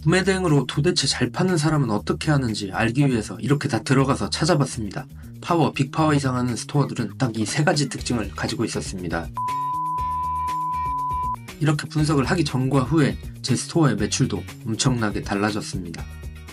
구매 대행으로 도대체 잘 파는 사람은 어떻게 하는지 알기 위해서 이렇게 다 들어가서 찾아봤습니다. 파워, 빅파워 이상 하는 스토어들은 딱 이 세 가지 특징을 가지고 있었습니다. 이렇게 분석을 하기 전과 후에 제 스토어의 매출도 엄청나게 달라졌습니다.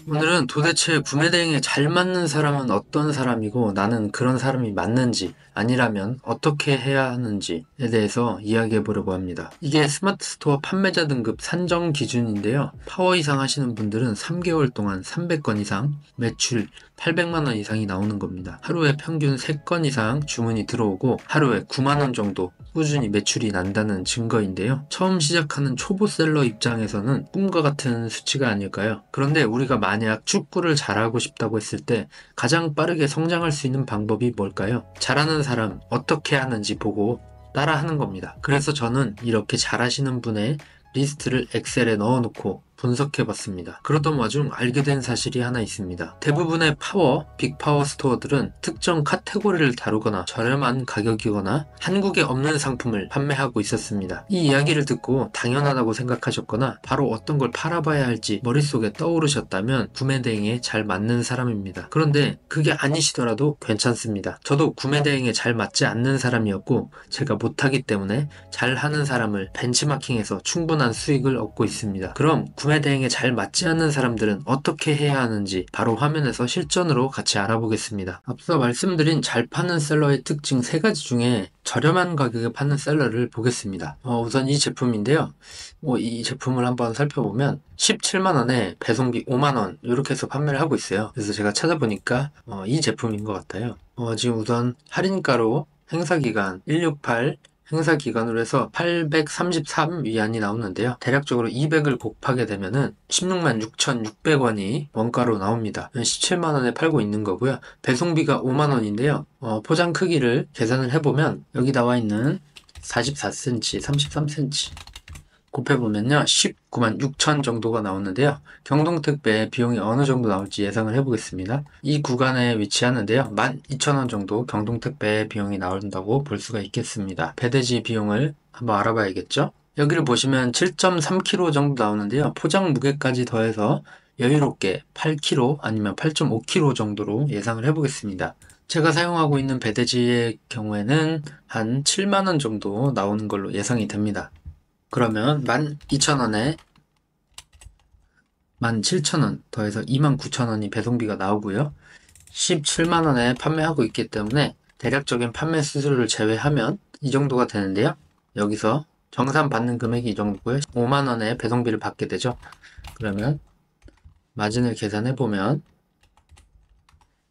오늘은 도대체 구매 대행에 잘 맞는 사람은 어떤 사람이고 나는 그런 사람이 맞는지 아니라면 어떻게 해야 하는지에 대해서 이야기해 보려고 합니다. 이게 스마트 스토어 판매자 등급 산정 기준인데요. 파워 이상 하시는 분들은 3개월 동안 300건 이상 매출 800만원 이상이 나오는 겁니다. 하루에 평균 3건 이상 주문이 들어오고 하루에 9만원 정도 꾸준히 매출이 난다는 증거인데요. 처음 시작하는 초보셀러 입장에서는 꿈과 같은 수치가 아닐까요? 그런데 우리가 만약 축구를 잘하고 싶다고 했을 때 가장 빠르게 성장할 수 있는 방법이 뭘까요? 잘하는 사람 어떻게 하는지 보고 따라하는 겁니다. 그래서 저는 이렇게 잘하시는 분의 리스트를 엑셀에 넣어놓고 분석해봤습니다. 그러던 와중 알게 된 사실이 하나 있습니다. 대부분의 파워, 빅파워 스토어들은 특정 카테고리를 다루거나 저렴한 가격이거나 한국에 없는 상품을 판매하고 있었습니다. 이 이야기를 듣고 당연하다고 생각하셨거나 바로 어떤 걸 팔아봐야 할지 머릿속에 떠오르셨다면 구매 대행에 잘 맞는 사람입니다. 그런데 그게 아니시더라도 괜찮습니다. 저도 구매 대행에 잘 맞지 않는 사람이었고 제가 못하기 때문에 잘하는 사람을 벤치마킹해서 충분한 수익을 얻고 있습니다. 그럼 구매 대행에 잘 맞지 않는 사람들은 어떻게 해야 하는지 바로 화면에서 실전으로 같이 알아보겠습니다. 앞서 말씀드린 잘 파는 셀러의 특징 3가지 중에 저렴한 가격에 파는 셀러를 보겠습니다. 우선 이 제품인데요. 이 제품을 한번 살펴보면 17만원에 배송비 5만원 이렇게 해서 판매를 하고 있어요. 그래서 제가 찾아보니까 이 제품인 것 같아요. 지금 우선 할인가로 행사기간 168 행사 기간으로 해서 833 위안이 나오는데요. 대략적으로 200을 곱하게 되면은 16만 6,600원이 원가로 나옵니다. 17만원에 팔고 있는 거고요. 배송비가 5만원인데요. 포장 크기를 계산을 해보면 여기 나와 있는 44cm, 33cm 곱해보면요 19만 6천 정도가 나오는데요. 경동특배 비용이 어느 정도 나올지 예상을 해보겠습니다. 이 구간에 위치하는데요 12,000원 정도 경동특배 비용이 나온다고 볼 수가 있겠습니다. 배대지 비용을 한번 알아봐야겠죠. 여기를 보시면 7.3kg 정도 나오는데요. 포장 무게까지 더해서 여유롭게 8kg 아니면 8.5kg 정도로 예상을 해보겠습니다. 제가 사용하고 있는 배대지의 경우에는 한 7만원 정도 나오는 걸로 예상이 됩니다. 그러면 12,000원에 17,000원 더해서 29,000원이 배송비가 나오고요. 17만원에 판매하고 있기 때문에 대략적인 판매 수수료를 제외하면 이 정도가 되는데요. 여기서 정산 받는 금액이 이 정도고요. 5만원의 배송비를 받게 되죠. 그러면 마진을 계산해보면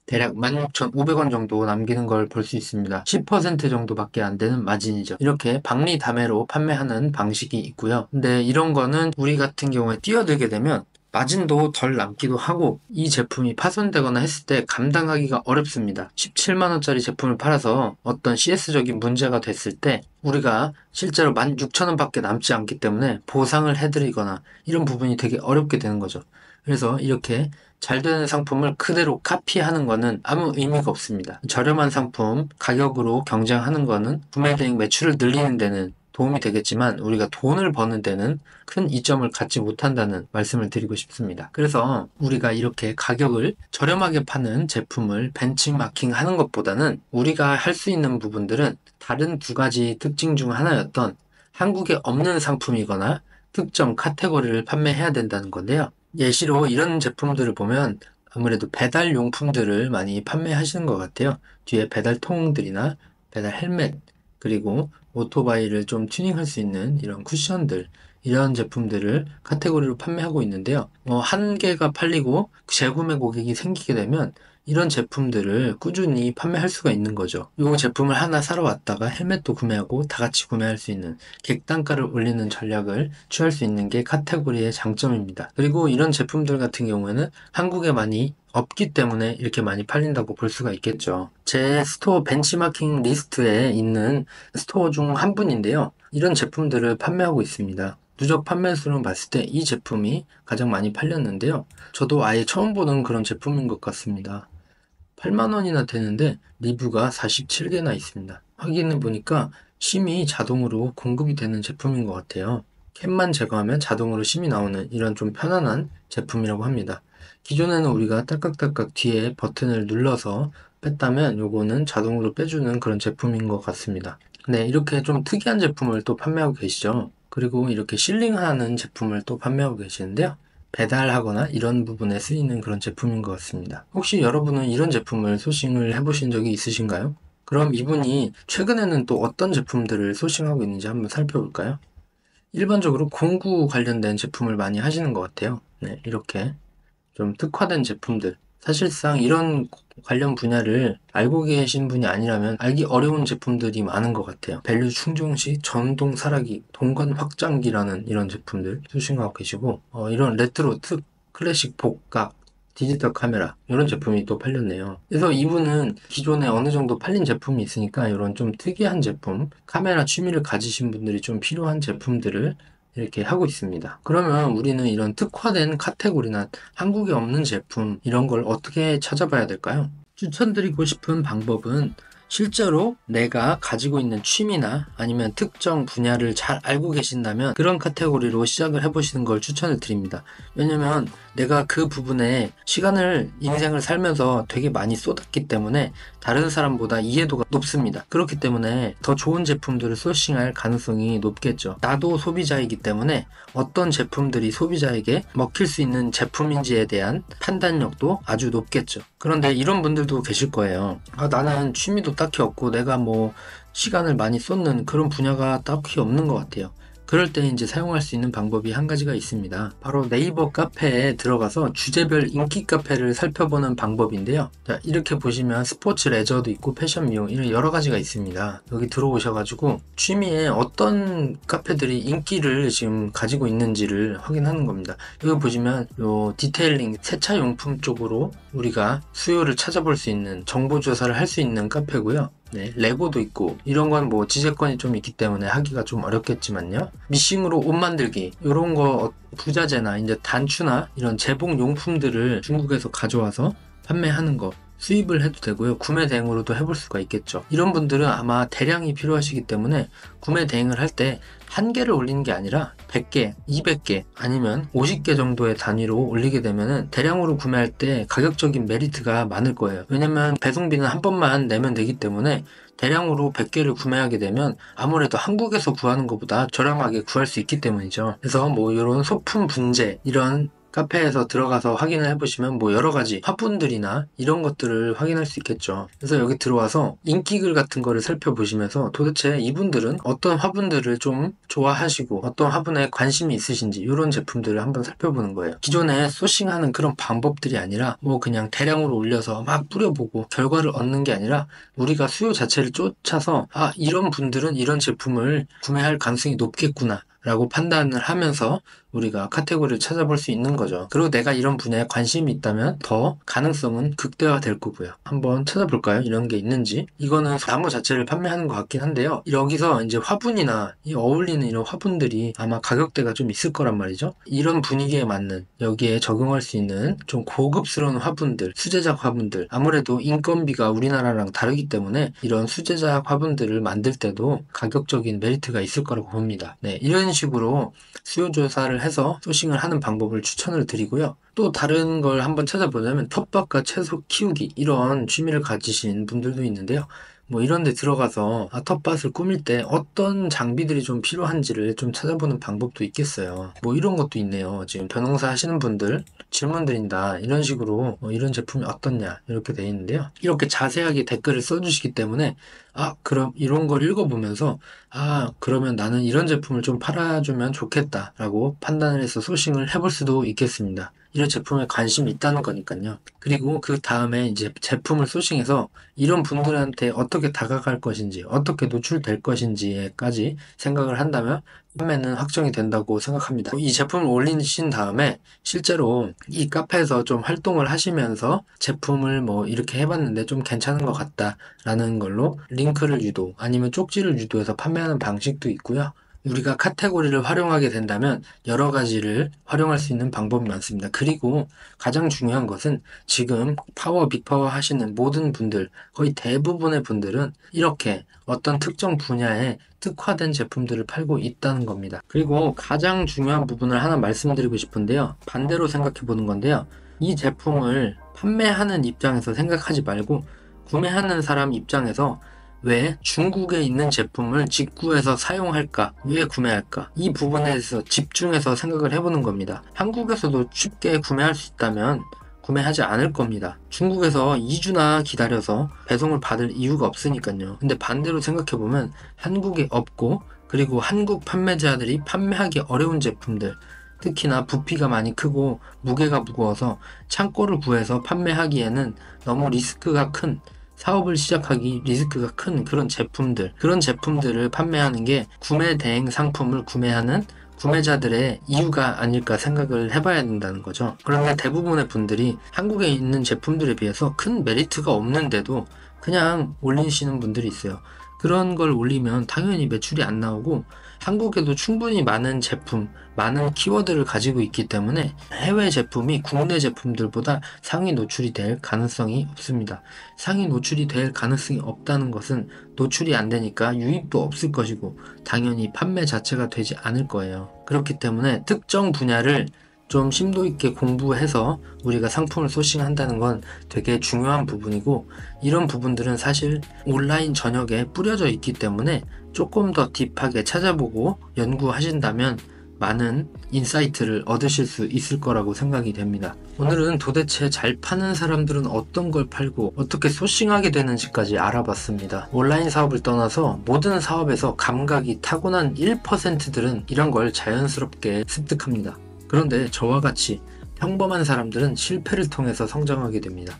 대략 16,500원 정도 남기는 걸 볼 수 있습니다. 10% 정도밖에 안 되는 마진이죠. 이렇게 박리담회로 판매하는 방식이 있고요. 근데 이런 거는 우리 같은 경우에 뛰어들게 되면 마진도 덜 남기도 하고 이 제품이 파손되거나 했을 때 감당하기가 어렵습니다. 17만원짜리 제품을 팔아서 어떤 CS적인 문제가 됐을 때 우리가 실제로 16,000원 밖에 남지 않기 때문에 보상을 해드리거나 이런 부분이 되게 어렵게 되는 거죠. 그래서 이렇게 잘 되는 상품을 그대로 카피하는 거는 아무 의미가 없습니다. 저렴한 상품 가격으로 경쟁하는 거는 구매 대행 매출을 늘리는 데는 도움이 되겠지만 우리가 돈을 버는 데는 큰 이점을 갖지 못한다는 말씀을 드리고 싶습니다. 그래서 우리가 이렇게 가격을 저렴하게 파는 제품을 벤치마킹 하는 것보다는 우리가 할 수 있는 부분들은 다른 2가지 특징 중 하나였던 한국에 없는 상품이거나 특정 카테고리를 판매해야 된다는 건데요. 예시로 이런 제품들을 보면 아무래도 배달 용품들을 많이 판매하시는 것 같아요. 뒤에 배달통들이나 배달 헬멧 그리고 오토바이를 좀 튜닝할 수 있는 이런 쿠션들 이런 제품들을 카테고리로 판매하고 있는데요. 한 개가 팔리고 재구매 고객이 생기게 되면 이런 제품들을 꾸준히 판매할 수가 있는 거죠. 이 제품을 하나 사러 왔다가 헬멧도 구매하고 다 같이 구매할 수 있는 객단가를 올리는 전략을 취할 수 있는 게 카테고리의 장점입니다. 그리고 이런 제품들 같은 경우에는 한국에 많이 없기 때문에 이렇게 많이 팔린다고 볼 수가 있겠죠. 제 스토어 벤치마킹 리스트에 있는 스토어 중 한 분인데요. 이런 제품들을 판매하고 있습니다. 누적 판매 수를 봤을 때 이 제품이 가장 많이 팔렸는데요. 저도 아예 처음 보는 그런 제품인 것 같습니다. 8만원이나 되는데 리뷰가 47개나 있습니다. 확인해 보니까 심의 자동으로 공급이 되는 제품인 것 같아요. 캡만 제거하면 자동으로 심이 나오는 이런 좀 편안한 제품이라고 합니다. 기존에는 우리가 딸깍딸깍 뒤에 버튼을 눌러서 뺐다면 요거는 자동으로 빼주는 그런 제품인 것 같습니다. 네, 이렇게 좀 특이한 제품을 또 판매하고 계시죠. 그리고 이렇게 실링하는 제품을 또 판매하고 계시는데요. 배달하거나 이런 부분에 쓰이는 그런 제품인 것 같습니다. 혹시 여러분은 이런 제품을 소싱을 해보신 적이 있으신가요? 그럼 이분이 최근에는 또 어떤 제품들을 소싱하고 있는지 한번 살펴볼까요? 일반적으로 공구 관련된 제품을 많이 하시는 것 같아요. 네, 이렇게 좀 특화된 제품들. 사실상 이런 관련 분야를 알고 계신 분이 아니라면 알기 어려운 제품들이 많은 것 같아요. 밸류 충전시, 전동 사라기, 동관 확장기라는 이런 제품들 수신하고 계시고, 이런 레트로 특, 클래식 복각, 디지털 카메라 이런 제품이 또 팔렸네요. 그래서 이분은 기존에 어느 정도 팔린 제품이 있으니까 이런 좀 특이한 제품, 카메라 취미를 가지신 분들이 좀 필요한 제품들을 이렇게 하고 있습니다. 그러면 우리는 이런 특화된 카테고리나 한국에 없는 제품 이런 걸 어떻게 찾아봐야 될까요? 추천드리고 싶은 방법은 실제로 내가 가지고 있는 취미나 아니면 특정 분야를 잘 알고 계신다면 그런 카테고리로 시작을 해보시는 걸 추천을 드립니다. 왜냐면 내가 그 부분에 시간을 인생을 살면서 되게 많이 쏟았기 때문에 다른 사람보다 이해도가 높습니다. 그렇기 때문에 더 좋은 제품들을 소싱할 가능성이 높겠죠. 나도 소비자이기 때문에 어떤 제품들이 소비자에게 먹힐 수 있는 제품인지에 대한 판단력도 아주 높겠죠. 그런데 이런 분들도 계실 거예요. 나는 취미도 딱히 없고 내가 뭐 시간을 많이 쏟는 그런 분야가 딱히 없는 것 같아요. 그럴 때 이제 사용할 수 있는 방법이 한 가지가 있습니다. 바로 네이버 카페에 들어가서 주제별 인기 카페를 살펴보는 방법인데요. 자, 이렇게 보시면 스포츠 레저도 있고 패션 미용 이런 여러 가지가 있습니다. 여기 들어오셔가지고 취미에 어떤 카페들이 인기를 지금 가지고 있는지를 확인하는 겁니다. 여기 보시면 요 디테일링 세차용품 쪽으로 우리가 수요를 찾아볼 수 있는 정보 조사를 할 수 있는 카페고요. 네, 레고도 있고 이런 건 뭐 지재권이 좀 있기 때문에 하기가 좀 어렵겠지만요. 미싱으로 옷 만들기 이런 거 부자재나 이제 단추나 이런 제복 용품들을 중국에서 가져와서 판매하는 거 수입을 해도 되고요. 구매 대행으로도 해볼 수가 있겠죠. 이런 분들은 아마 대량이 필요하시기 때문에 구매 대행을 할 때 한 개를 올리는 게 아니라 100개, 200개 아니면 50개 정도의 단위로 올리게 되면은 대량으로 구매할 때 가격적인 메리트가 많을 거예요. 왜냐면 배송비는 한 번만 내면 되기 때문에 대량으로 100개를 구매하게 되면 아무래도 한국에서 구하는 것보다 저렴하게 구할 수 있기 때문이죠. 그래서 뭐 이런 소품 분재 이런 카페에서 들어가서 확인을 해보시면 뭐 여러가지 화분들이나 이런 것들을 확인할 수 있겠죠. 그래서 여기 들어와서 인기글 같은 거를 살펴보시면서 도대체 이분들은 어떤 화분들을 좀 좋아하시고 어떤 화분에 관심이 있으신지 이런 제품들을 한번 살펴보는 거예요. 기존에 소싱하는 그런 방법들이 아니라 뭐 그냥 대량으로 올려서 막 뿌려보고 결과를 얻는 게 아니라 우리가 수요 자체를 쫓아서 이런 분들은 이런 제품을 구매할 가능성이 높겠구나 라고 판단을 하면서 우리가 카테고리를 찾아볼 수 있는 거죠. 그리고 내가 이런 분야에 관심이 있다면 더 가능성은 극대화될 거고요. 한번 찾아볼까요? 이런 게 있는지. 이거는 나무 자체를 판매하는 것 같긴 한데요. 여기서 이제 화분이나 이 어울리는 이런 화분들이 아마 가격대가 좀 있을 거란 말이죠. 이런 분위기에 맞는 여기에 적용할 수 있는 좀 고급스러운 화분들, 수제작 화분들. 아무래도 인건비가 우리나라랑 다르기 때문에 이런 수제작 화분들을 만들 때도 가격적인 메리트가 있을 거라고 봅니다. 네, 이런 식으로 수요 조사를 해서 소싱을 하는 방법을 추천을 드리고요. 또 다른 걸 한번 찾아보자면 텃밭과 채소 키우기 이런 취미를 가지신 분들도 있는데요. 뭐 이런 데 들어가서 텃밭을 꾸밀 때 어떤 장비들이 좀 필요한지를 좀 찾아보는 방법도 있겠어요. 뭐 이런 것도 있네요. 지금 벼농사 하시는 분들 질문 드린다 이런 식으로 이런 제품이 어떻냐 이렇게 돼 있는데요. 이렇게 자세하게 댓글을 써주시기 때문에 그럼 이런 걸 읽어보면서 그러면 나는 이런 제품을 좀 팔아주면 좋겠다 라고 판단을 해서 소싱을 해볼 수도 있겠습니다. 이런 제품에 관심이 있다는 거니까요. 그리고 그 다음에 이제 제품을 소싱해서 이런 분들한테 어떻게 다가갈 것인지, 어떻게 노출될 것인지에까지 생각을 한다면 판매는 확정이 된다고 생각합니다. 이 제품을 올리신 다음에 실제로 이 카페에서 좀 활동을 하시면서 제품을 뭐 이렇게 해봤는데 좀 괜찮은 것 같다라는 걸로 링크를 유도 아니면 쪽지를 유도해서 판매하는 방식도 있고요. 우리가 카테고리를 활용하게 된다면 여러 가지를 활용할 수 있는 방법이 많습니다. 그리고 가장 중요한 것은 지금 빅파워 하시는 모든 분들, 거의 대부분의 분들은 이렇게 어떤 특정 분야에 특화된 제품들을 팔고 있다는 겁니다. 그리고 가장 중요한 부분을 하나 말씀드리고 싶은데요. 반대로 생각해 보는 건데요. 이 제품을 판매하는 입장에서 생각하지 말고 구매하는 사람 입장에서 왜 중국에 있는 제품을 직구해서 사용할까? 왜 구매할까? 이 부분에 대해서 집중해서 생각을 해보는 겁니다. 한국에서도 쉽게 구매할 수 있다면 구매하지 않을 겁니다. 중국에서 2주나 기다려서 배송을 받을 이유가 없으니까요. 근데 반대로 생각해보면 한국에 없고 그리고 한국 판매자들이 판매하기 어려운 제품들, 특히나 부피가 많이 크고 무게가 무거워서 창고를 구해서 판매하기에는 너무 리스크가 큰, 사업을 시작하기 리스크가 큰 그런 제품들을 판매하는 게 구매 대행 상품을 구매하는 구매자들의 이유가 아닐까 생각을 해봐야 된다는 거죠. 그런데 대부분의 분들이 한국에 있는 제품들에 비해서 큰 메리트가 없는데도 그냥 올리시는 분들이 있어요. 그런 걸 올리면 당연히 매출이 안 나오고 한국에도 충분히 많은 제품, 많은 키워드를 가지고 있기 때문에 해외 제품이 국내 제품들보다 상위 노출이 될 가능성이 없습니다. 상위 노출이 될 가능성이 없다는 것은 노출이 안 되니까 유입도 없을 것이고 당연히 판매 자체가 되지 않을 거예요. 그렇기 때문에 특정 분야를 좀 심도 있게 공부해서 우리가 상품을 소싱한다는 건 되게 중요한 부분이고 이런 부분들은 사실 온라인 전역에 뿌려져 있기 때문에 조금 더 딥하게 찾아보고 연구하신다면 많은 인사이트를 얻으실 수 있을 거라고 생각이 됩니다. 오늘은 도대체 잘 파는 사람들은 어떤 걸 팔고 어떻게 소싱하게 되는지까지 알아봤습니다. 온라인 사업을 떠나서 모든 사업에서 감각이 타고난 1%들은 이런 걸 자연스럽게 습득합니다. 그런데 저와 같이 평범한 사람들은 실패를 통해서 성장하게 됩니다.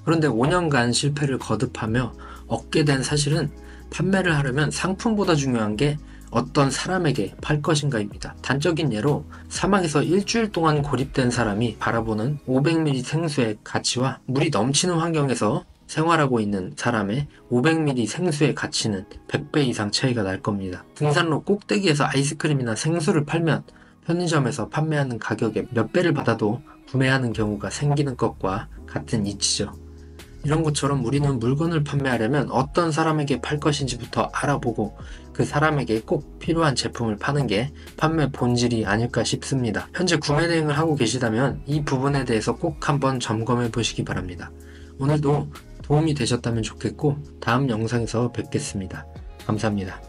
그런데 5년간 실패를 거듭하며 얻게 된 사실은 판매를 하려면 상품보다 중요한 게 어떤 사람에게 팔 것인가입니다. 단적인 예로 사막에서 일주일 동안 고립된 사람이 바라보는 500ml 생수의 가치와 물이 넘치는 환경에서 생활하고 있는 사람의 500ml 생수의 가치는 100배 이상 차이가 날 겁니다. 등산로 꼭대기에서 아이스크림이나 생수를 팔면 편의점에서 판매하는 가격의 몇 배를 받아도 구매하는 경우가 생기는 것과 같은 이치죠. 이런 것처럼 우리는 물건을 판매하려면 어떤 사람에게 팔 것인지부터 알아보고 그 사람에게 꼭 필요한 제품을 파는 게 판매 본질이 아닐까 싶습니다. 현재 구매 대행을 하고 계시다면 이 부분에 대해서 꼭 한번 점검해 보시기 바랍니다. 오늘도 도움이 되셨다면 좋겠고 다음 영상에서 뵙겠습니다. 감사합니다.